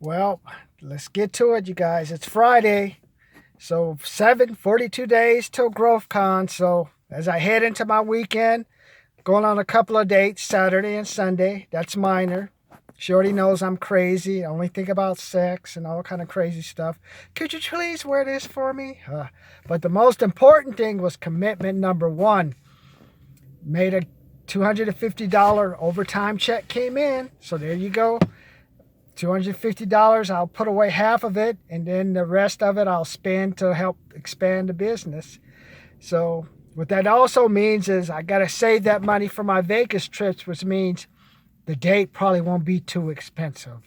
Well, let's get to it, you guys. It's Friday. So 42 days till GrowthCon. So as I head into my weekend, going on a couple of dates, Saturday and Sunday. That's minor. She already knows I'm crazy. I only think about sex and all kind of crazy stuff. Could you please wear this for me? But the most important thing was commitment number one. Made a $250 overtime check came in. So there you go. $250, I'll put away half of it, and then the rest of it I'll spend to help expand the business. So what that also means is I got to save that money for my Vegas trips, which means the date probably won't be too expensive.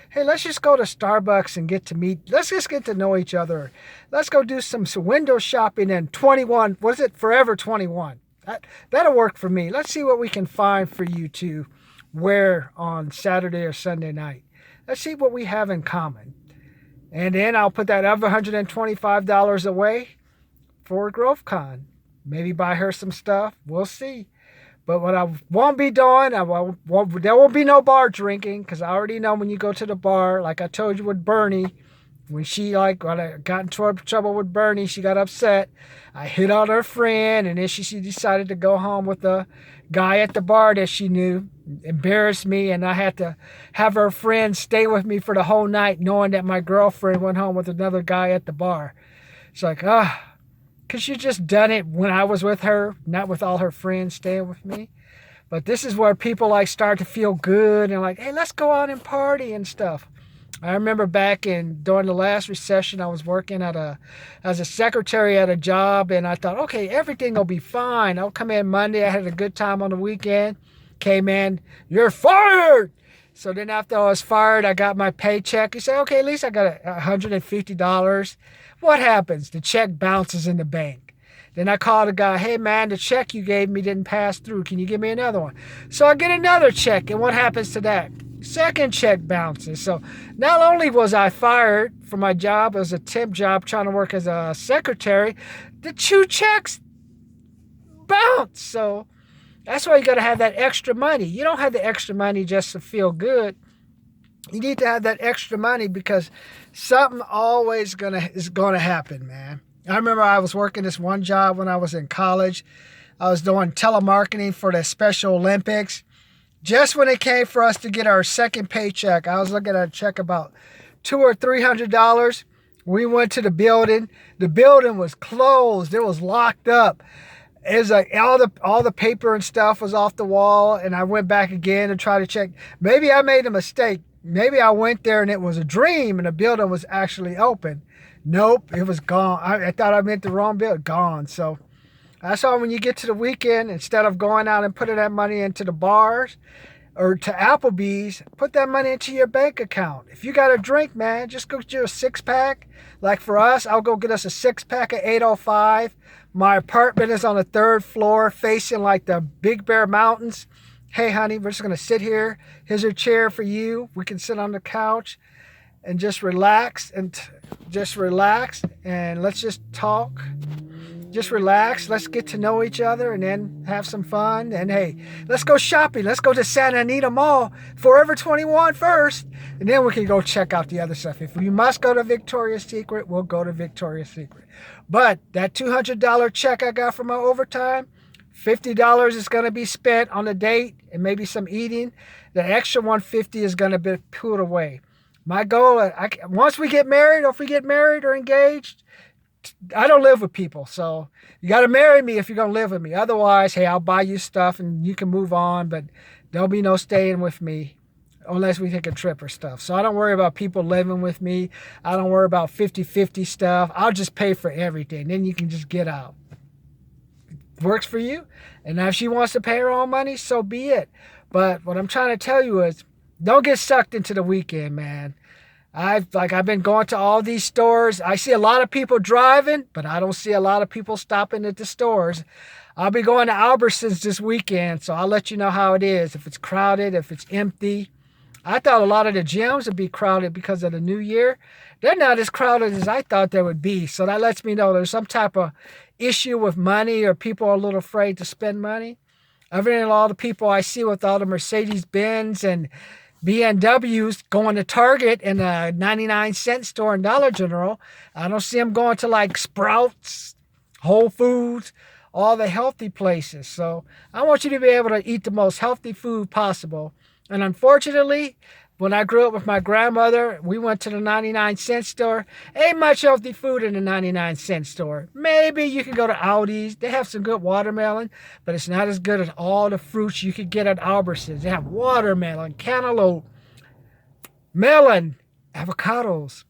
Hey, let's just go to Starbucks and get to meet. Let's just get to know each other. Let's go do some window shopping in 21. What is it? Forever 21. That'll work for me. Let's see what we can find for you to wear on Saturday or Sunday night. Let's see what we have in common. And then I'll put that other $125 away for GrowthCon. Maybe buy her some stuff. We'll see. But what I won't be doing, there won't be no bar drinking, because I already know when you go to the bar, like I told you with Bernie, when I got in trouble with Bernie, she got upset. I hit on her friend, and then she decided to go home with a guy at the bar that she knew, embarrassed me, and I had to have her friend stay with me for the whole night, knowing that my girlfriend went home with another guy at the bar. It's like, because she just done it when I was with her, not with all her friends staying with me. But this is where people like start to feel good and like, hey, let's go out and party and stuff. I remember during the last recession, I was working as a secretary at a job, and I thought, okay, everything will be fine. I'll come in Monday. I had a good time on the weekend. Came in, you're fired. So then after I was fired, I got my paycheck. You say, okay, at least I got $150. What happens? The check bounces in the bank. Then I called the guy, hey man, the check you gave me didn't pass through. Can you give me another one? So I get another check, and what happens to that? Second check bounces. So not only was I fired from my job as a temp job trying to work as a secretary, the two checks bounce. So that's why you got to have that extra money. You don't have the extra money just to feel good. You need to have that extra money because something always is gonna happen, man. I remember I was working this one job when I was in college. I was doing telemarketing for the Special Olympics. Just when it came for us to get our second paycheck, I was looking at a check about $200 or $300. We went to the building. The building was closed. It was locked up. It was like all the paper and stuff was off the wall, and I went back again to try to check. Maybe I made a mistake. Maybe I went there and it was a dream and the building was actually open. Nope, it was gone. I thought I meant the wrong building. Gone. So that's why when you get to the weekend, instead of going out and putting that money into the bars or to Applebee's, put that money into your bank account. If you got a drink, man, just go get you a six-pack. Like for us, I'll go get us a six-pack of 805. My apartment is on the third floor facing like the Big Bear Mountains. Hey, honey, we're just going to sit here. Here's a chair for you. We can sit on the couch and just relax and let's just talk. Just relax. Let's get to know each other and then have some fun. And hey, let's go shopping. Let's go to Santa Anita Mall, Forever 21 first. And then we can go check out the other stuff. If we must go to Victoria's Secret, we'll go to Victoria's Secret. But that $200 check I got for my overtime, $50 is going to be spent on a date and maybe some eating. The extra $150 is going to be put away. My goal, once we get married, or if we get married or engaged, I don't live with people, so you got to marry me if you're going to live with me. Otherwise, hey, I'll buy you stuff and you can move on, but there'll be no staying with me unless we take a trip or stuff. So I don't worry about people living with me. I don't worry about 50-50 stuff. I'll just pay for everything. Then you can just get out. Works for you. And now if she wants to pay her own money, so be it. But what I'm trying to tell you is don't get sucked into the weekend, man. I've been going to all these stores. I see a lot of people driving, but I don't see a lot of people stopping at the stores. I'll be going to Albertsons this weekend, so I'll let you know how it is. If it's crowded, if it's empty. I thought a lot of the gyms would be crowded because of the new year. They're not as crowded as I thought they would be. So that lets me know there's some type of issue with money or people are a little afraid to spend money. Other than all the people I see with all the Mercedes Benz and B&Ws going to Target and a 99-cent store and Dollar General. I don't see them going to like Sprouts, Whole Foods, all the healthy places. So I want you to be able to eat the most healthy food possible. And unfortunately, when I grew up with my grandmother, we went to the 99-cent store. Ain't much healthy food in the 99-cent store. Maybe you can go to Aldi's. They have some good watermelon, but it's not as good as all the fruits you could get at Albertsons. They have watermelon, cantaloupe, melon, avocados.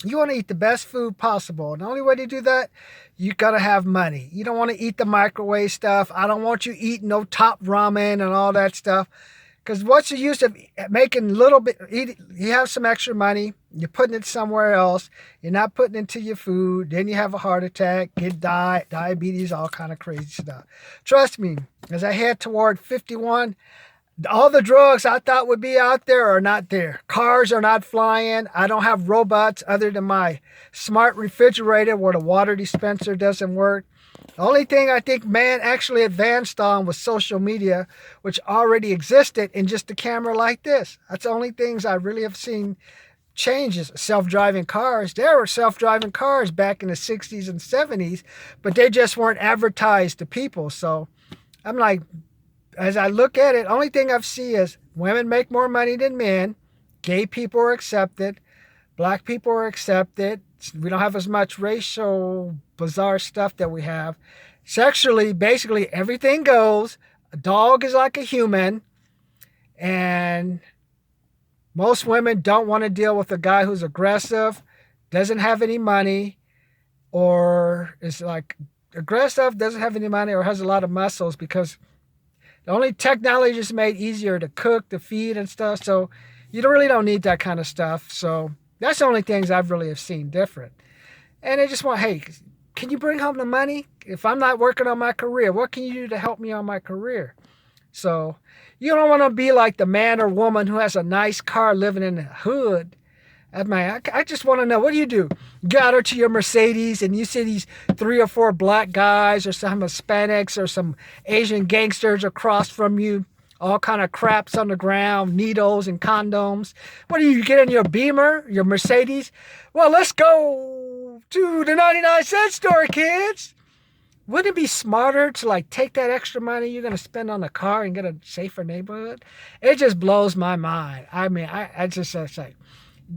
You want to eat the best food possible. And the only way to do that, you got to have money. You don't want to eat the microwave stuff. I don't want you eating no top ramen and all that stuff. Because what's the use of making a little bit, you have some extra money, you're putting it somewhere else, you're not putting it into your food, then you have a heart attack, get diabetes, all kind of crazy stuff. Trust me, as I head toward 51, all the drugs I thought would be out there are not there. Cars are not flying. I don't have robots other than my smart refrigerator where the water dispenser doesn't work. The only thing I think man actually advanced on was social media, which already existed in just a camera like this. That's the only things I really have seen changes. Self-driving cars. There were self-driving cars back in the 60s and 70s, but they just weren't advertised to people. So I'm like, as I look at it, only thing I've seen is women make more money than men. Gay people are accepted. Black people are accepted. We don't have as much racial, bizarre stuff that we have. Sexually, basically everything goes. A dog is like a human. And most women don't want to deal with a guy who's aggressive, doesn't have any money, or is like aggressive, doesn't have any money, or has a lot of muscles, because the only technology is made easier to cook, to feed and stuff. So you really don't need that kind of stuff. So that's the only things I've really have seen different. And they just want, hey, can you bring home the money? If I'm not working on my career, what can you do to help me on my career? So you don't want to be like the man or woman who has a nice car living in the hood. I just want to know, what do? You got her to your Mercedes and you see these 3 or 4 black guys or some Hispanics or some Asian gangsters across from you, all kind of craps on the ground, needles and condoms. What do? You get in your Beamer, your Mercedes? Well, let's go to the 99-cent store, kids. Wouldn't it be smarter to like take that extra money you're going to spend on a car and get a safer neighborhood? It just blows my mind. I mean, I just say,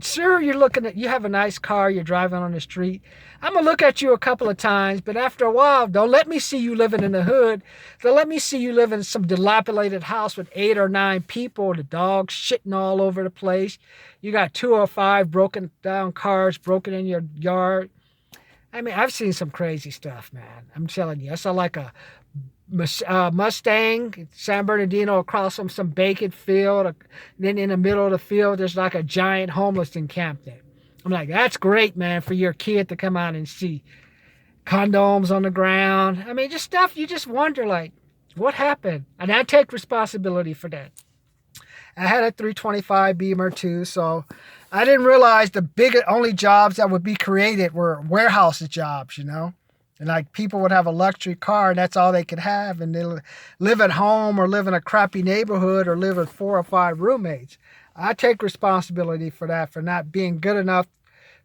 sure, you have a nice car, you're driving on the street. I'm going to look at you a couple of times, but after a while, don't let me see you living in the hood. Don't let me see you live in some dilapidated house with 8 or 9 people, the dogs shitting all over the place. You got 2 or 5 broken down cars broken in your yard. I mean, I've seen some crazy stuff, man. I'm telling you. I saw like a Mustang, San Bernardino, across from some vacant field. And then in the middle of the field, there's like a giant homeless encampment. I'm like, that's great, man, for your kid to come out and see. Condoms on the ground. I mean, just stuff you just wonder, like, what happened? And I take responsibility for that. I had a 325 Beamer too, so I didn't realize the only jobs that would be created were warehouse jobs, you know? And like people would have a luxury car and that's all they could have. And they live at home or live in a crappy neighborhood or live with 4 or 5 roommates. I take responsibility for that, for not being good enough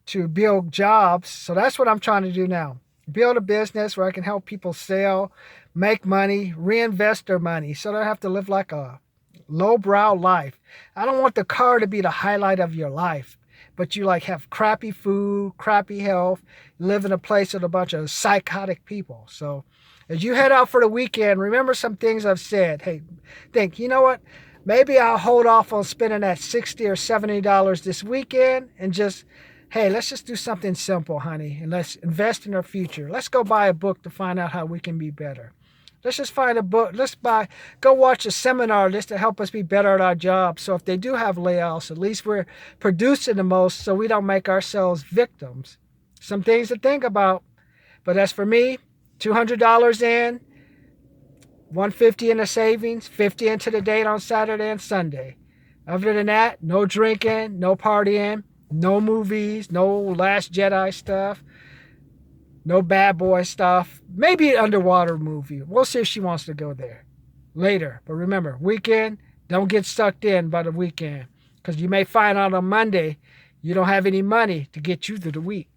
to build jobs. So that's what I'm trying to do now. Build a business where I can help people sell, make money, reinvest their money so they don't have to live like a lowbrow life. I don't want the car to be the highlight of your life, but you like have crappy food, crappy health, live in a place with a bunch of psychotic people. So as you head out for the weekend, remember some things I've said. Hey, think, you know what? Maybe I'll hold off on spending that $60 or $70 this weekend and just, hey, let's just do something simple, honey, and let's invest in our future. Let's go buy a book to find out how we can be better. Let's just find a book. Go watch a seminar just to help us be better at our job. So if they do have layoffs, at least we're producing the most so we don't make ourselves victims. Some things to think about. But as for me, $200 in, $150 in the savings, $50 into the date on Saturday and Sunday. Other than that, no drinking, no partying, no movies, no Last Jedi stuff. No bad boy stuff. Maybe an underwater movie. We'll see if she wants to go there later. But remember, weekend, don't get sucked in by the weekend. Because you may find out on Monday you don't have any money to get you through the week.